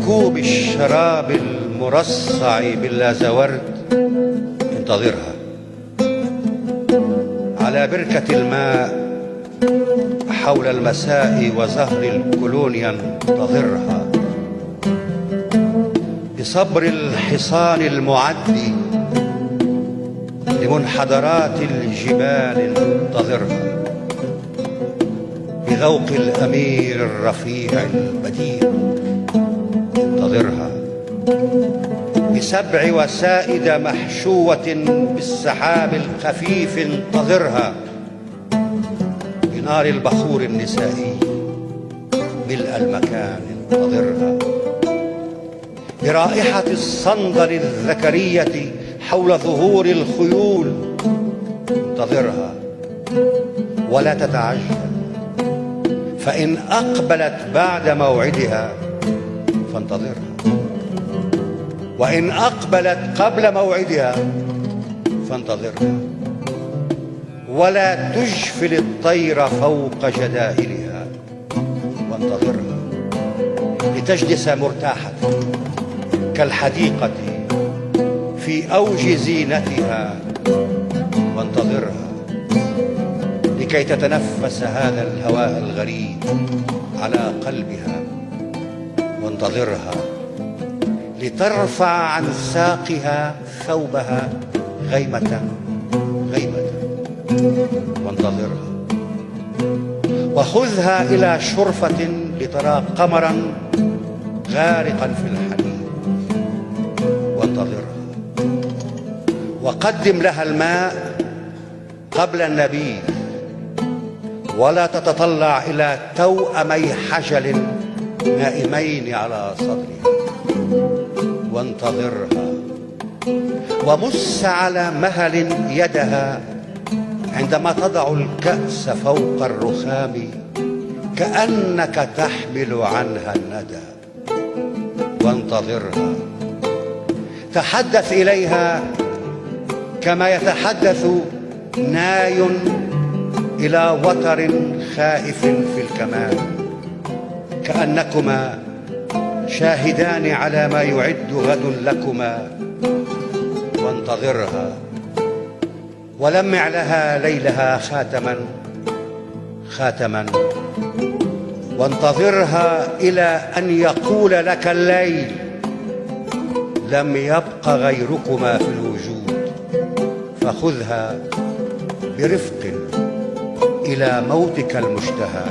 كوب الشراب المرصع باللازورد انتظرها. على بركة الماء حول المساء وزهر الكولونيا انتظرها. بصبر الحصان المعد لمنحدرات الجبال انتظرها. بذوق الأمير الرفيع البديع انتظرها. بسبع وسائد محشوة بالسحاب الخفيف انتظرها. بنار البخور النسائي ملء المكان انتظرها. برائحة الصندل الذكرية حول ظهور الخيول انتظرها. ولا تتعجل، فإن أقبلت بعد موعدها فانتظرها، وإن أقبلت قبل موعدها فانتظرها. ولا تجفل الطير فوق جدائلها وانتظرها. لتجلس مرتاحة كالحديقة في أوج زينتها وانتظرها. لكي تتنفس هذا الهواء الغريب على قلبها وانتظرها. لترفع عن ساقها ثوبها غيمة غيمة وانتظرها. وخذها إلى شرفة لترى قمرا غارقا في الحنين وانتظرها. وقدم لها الماء قبل النبيذ، ولا تتطلع إلى توأمي حجل نائمين على صدرها وانتظرها. ومس على مهل يدها عندما تضع الكأس فوق الرخام كأنك تحمل عنها الندى وانتظرها. تحدث إليها كما يتحدث ناي إلى وتر خائف في الكمان، كأنكما شاهدان على ما يعد غد لكما وانتظرها. ولمع لها ليلها خاتما خاتما وانتظرها إلى أن يقول لك الليل لم يبق غيركما في الوجود. فخذها برفق إلى موتك المشتهى